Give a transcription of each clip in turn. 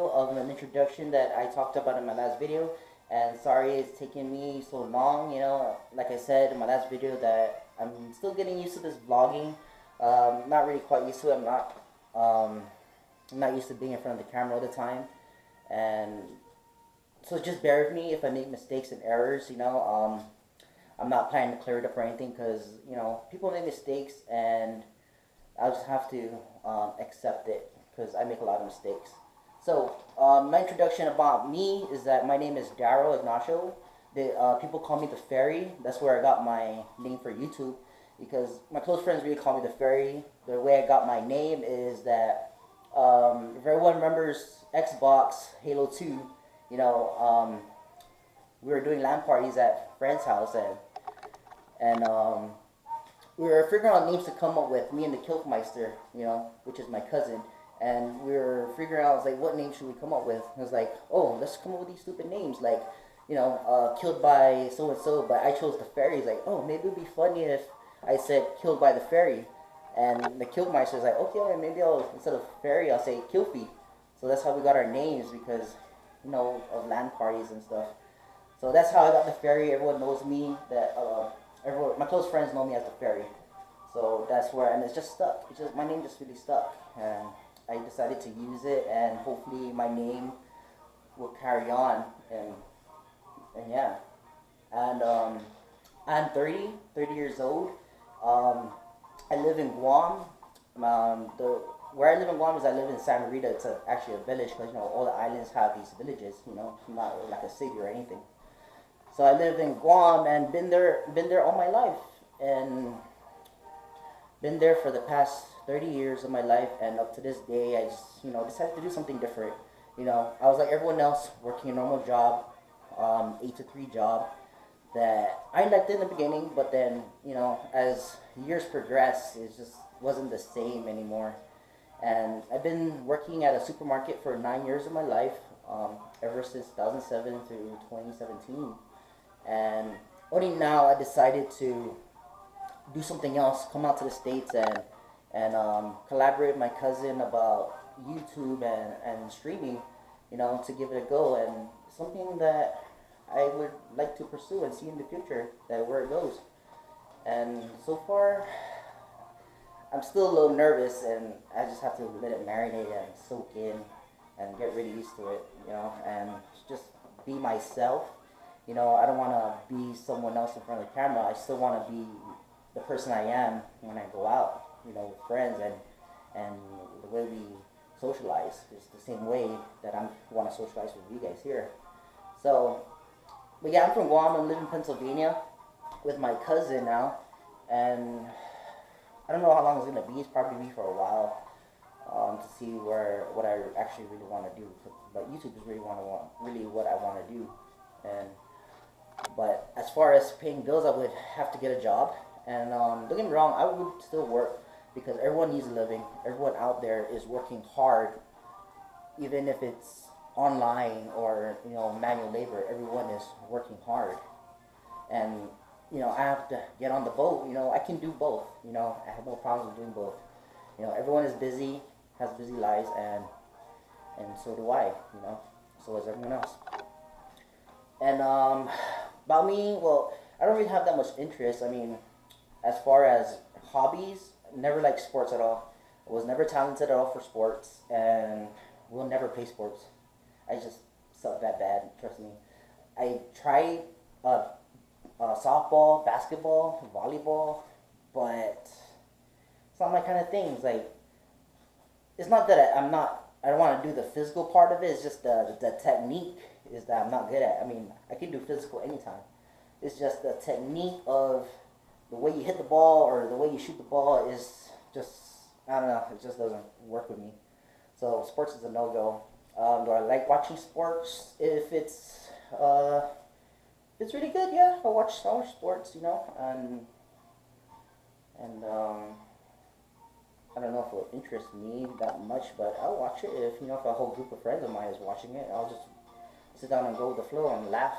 video of an introduction that I talked about in my last video. And sorry it's taken me so long. Like I said in my last video, that I'm still getting used to this vlogging. Not really quite used to it. Um, I'm not used to being in front of the camera all the time. And so just bear with me if I make mistakes and errors. I'm not planning to clear it up or anything, because people make mistakes, and I'll just have to accept it, because I make a lot of mistakes. So my introduction about me is that my name is Daryl Ignacio. People call me the Fairy. That's where I got my name for YouTube, because my close friends really call me the Fairy. The way I got my name is that if everyone remembers Xbox Halo 2, we were doing LAN parties at friend's house, and we were figuring out names to come up with, me and the Kilkmeister, which is my cousin. And we were figuring out, like, what name should we come up with? And it was like, oh, let's come up with these stupid names, like, killed by so and so. But I chose the Fairy. Like, oh, maybe it'd be funny if I said killed by the Fairy. And the Kilkmeister's like, okay, maybe instead of Fairy, I'll say Kilfy. So that's how we got our names, because of LAN parties and stuff. So that's how I got the Fairy. Everyone knows me. My close friends know me as the Fairy. So that's where, and it's just stuck. My name just really stuck, and I decided to use it, and hopefully my name will carry on, and yeah. And I'm 30 years old. I live in Guam. Where I live in Guam is, I live in Santa Rita. It's actually a village, because all the islands have these villages. Not like a city or anything. So I live in Guam, and been there all my life, and been there for the past 30 years of my life, and up to this day, I just decided to do something different. I was like everyone else, working a normal job, 8 to 3 job that I liked in the beginning, but then as years progressed, it just wasn't the same anymore. And I've been working at a supermarket for 9 years of my life, ever since 2007 through 2017. And only now I decided to do something else, come out to the States, and collaborate with my cousin about YouTube and streaming, to give it a go, and something that I would like to pursue and see in the future, that where it goes. And so far, I'm still a little nervous, and I just have to let it marinate and soak in and get really used to it, and just be myself. I don't want to be someone else in front of the camera. I still want to be the person I am when I go out, with friends, and the way we socialize is the same way that I want to socialize with you guys here. So, but yeah, I'm from Guam. I live in Pennsylvania with my cousin now, and I don't know how long it's gonna be. It's probably be for a while, to see what I actually really want to do. But YouTube is really what I want to do, but as far as paying bills, I would have to get a job. And don't get me wrong, I would still work, because everyone needs a living. Everyone out there is working hard, even if it's online or manual labor. Everyone is working hard, and I have to get on the boat. I can do both. I have no problems with doing both. Everyone is busy, has busy lives, and so do I. So is everyone else. And about me, well, I don't really have that much interest. I mean, as far as hobbies, never liked sports at all. I was never talented at all for sports, and will never play sports. I just suck that bad, trust me. I tried softball, basketball, volleyball, but it's not my kind of thing. It's like, it's not that I don't want to do the physical part of it. It's just the technique is that I'm not good at. I mean, I can do physical anytime. It's just the technique of the way you hit the ball or the way you shoot the ball is just, I don't know, it just doesn't work with me. So sports is a no-go. Do I like watching sports? If it's really good, yeah, I'll watch sports, and I don't know if it'll interest me that much, but I'll watch it. If a whole group of friends of mine is watching it, I'll just sit down and go with the flow and laugh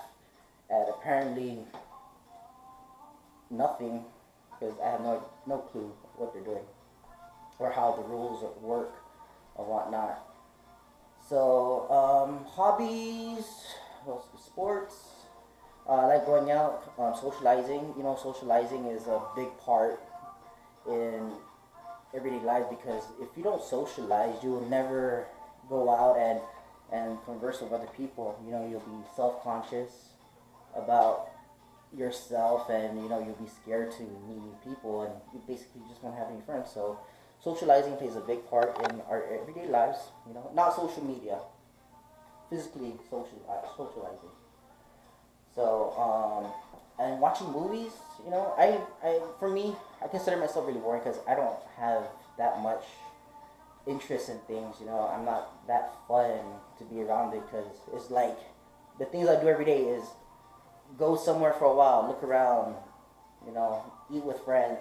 at apparently nothing, because I have no clue what they're doing or how the rules work or whatnot. So Hobbies, well, sports. I like going out, socializing. You know, socializing is a big part in everyday life because if you don't socialize, you will never go out and converse with other people. You know, you'll be self conscious about yourself, and you know you'll be scared to meet new people, and you basically just won't have any friends. So, socializing plays a big part in our everyday lives. You know, not social media, physically socializing. So, and watching movies, you know, for me, I consider myself really boring because I don't have that much interest in things. You know, I'm not that fun to be around it because it's like the things I do every day is go somewhere for a while, look around, you know, eat out with friends,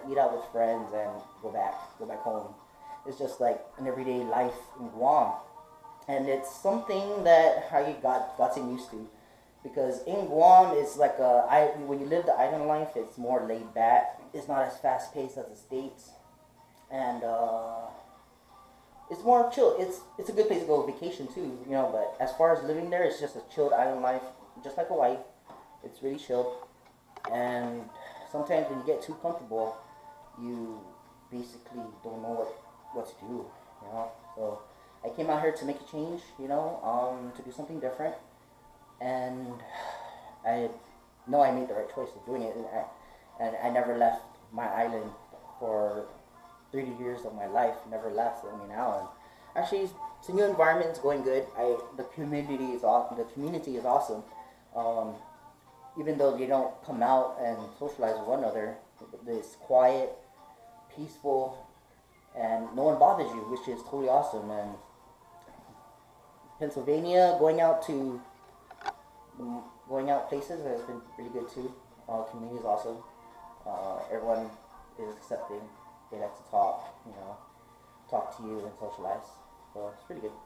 and go back home. It's just like an everyday life in Guam, and it's something that I gotten used to because in Guam it's like when you live the island life, it's more laid back. It's not as fast paced as the states, and it's more chill. It's a good place to go vacation too, you know. But as far as living there, it's just a chilled island life, just like Hawaii. It's really chilled, and sometimes when you get too comfortable, you basically don't know what to do, you know. So I came out here to make a change, you know, to do something different, and I know I made the right choice of doing it, and I never left my island for 30 years of my life. Never left. I mean, now, and actually, it's a new environment. It's going good. The community is awesome. The community is awesome. Um, Even though they don't come out and socialize with one another, it's quiet, peaceful, and no one bothers you, which is totally awesome. And Pennsylvania, going out places has been really good too. Community is awesome. Everyone is accepting. They like to talk, you know, talk to you and socialize. So it's pretty good.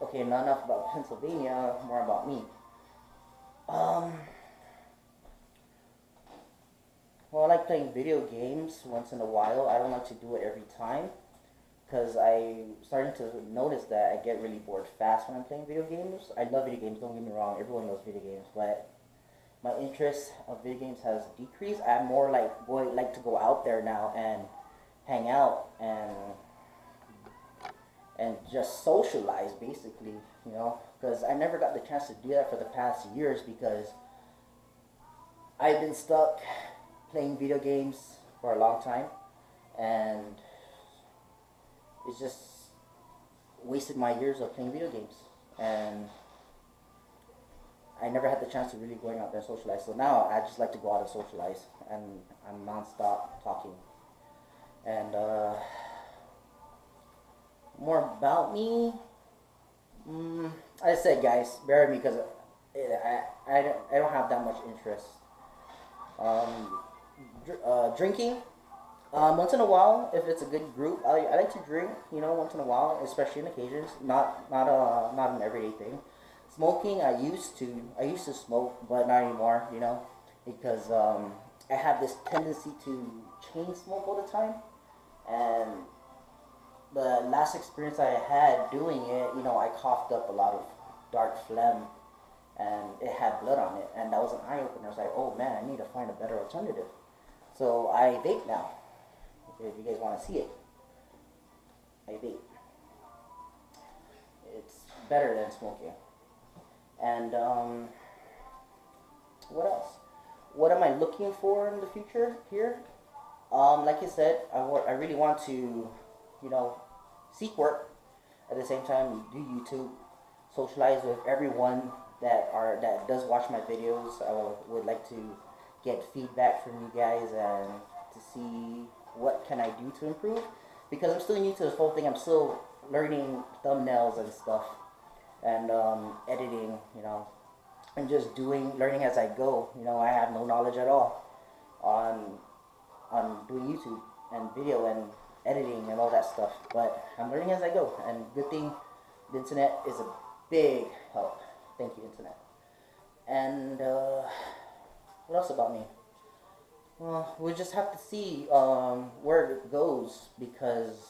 Okay, not enough about Pennsylvania. More about me. Um, well, I like playing video games once in a while. I don't like to do it every time because I'm starting to notice that I get really bored fast when I'm playing video games. I love video games, don't get me wrong. Everyone loves video games, but my interest of video games has decreased. I'm more like to go out there now and hang out and just socialize basically, you know, because I never got the chance to do that for the past years because I've been stuck playing video games for a long time, and it's just wasted my years of playing video games, and I never had the chance to really going out there and socialize. So now I just like to go out and socialize, and I'm nonstop talking. And more about me. I said, guys, bear with me because I don't have that much interest. Um, Drinking. Once in a while, if it's a good group, I like to drink. You know, once in a while, especially on occasions. Not an everyday thing. Smoking, I used to smoke, but not anymore. You know, because I have this tendency to chain smoke all the time, and the last experience I had doing it, you know, I coughed up a lot of dark phlegm, and it had blood on it, and that was an eye opener. I was like, oh man, I need to find a better alternative. So I vape now. If you guys want to see it, I vape. It's better than smoking. And what else? What am I looking for in the future here? Like I said, I really want to, you know, seek work. At the same time, do YouTube, socialize with everyone that does watch my videos. I would like to get feedback from you guys and to see what can I do to improve, because I'm still new to this whole thing. I'm still learning thumbnails and stuff, and editing, you know, and just learning as I go. You know, I have no knowledge at all on doing YouTube and video and editing and all that stuff, but I'm learning as I go, and good thing the internet is a big help. Thank you, internet. And what else about me? Well, we'll just have to see where it goes, because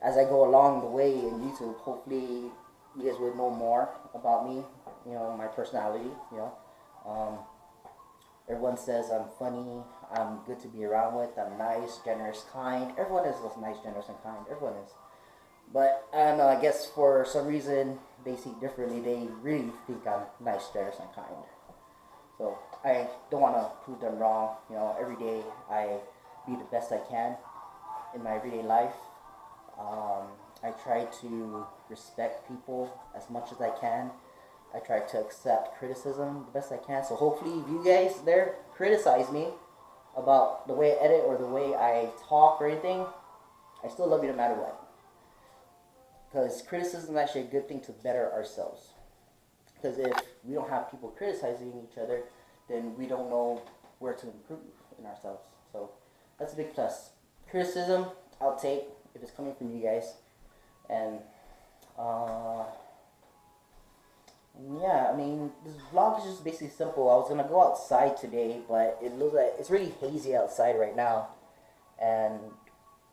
as I go along the way in YouTube, hopefully you guys would know more about me, my personality, Um, everyone says I'm funny, I'm good to be around with, I'm nice, generous, kind. Everyone is nice, generous, and kind. Everyone is. But I don't know, I guess for some reason they see differently. They really think I'm nice, generous, and kind. So I don't want to prove them wrong. Every day I be the best I can in my everyday life. I try to respect people as much as I can. I try to accept criticism the best I can. So hopefully, if you guys there criticize me about the way I edit or the way I talk or anything, I still love you no matter what. Because criticism is actually a good thing to better ourselves. Because if we don't have people criticizing each other, then we don't know where to improve in ourselves. So that's a big plus. Criticism, I'll take if it's coming from you guys. And yeah, I mean, this vlog is just basically simple. I was gonna go outside today, but it looks like it's really hazy outside right now, and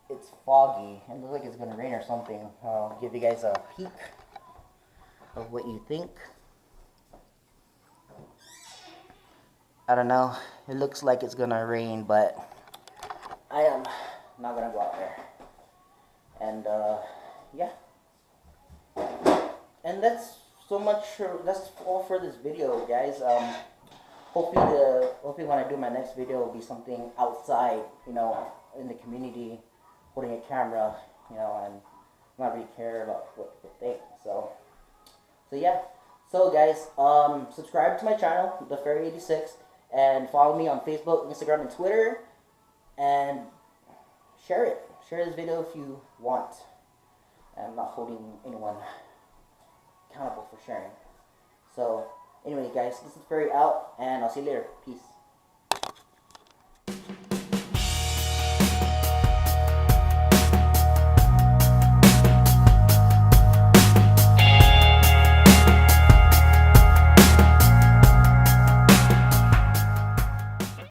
it's foggy. It looks like it's gonna rain or something. I'll give you guys a peek of what you think. I don't know. It looks like it's gonna rain, but I am not gonna go out there. And yeah. And that's all for this video, guys. Hopefully when I do my next video, it'll be something outside, in the community, holding a camera, and not really care about what people think. So yeah. So guys, subscribe to my channel, The Fairy 86, and follow me on Facebook, Instagram, and Twitter, and share it. Share this video if you want. I'm not holding anyone accountable for sharing. So anyway, guys, this is Fairy out, and I'll see you later. Peace.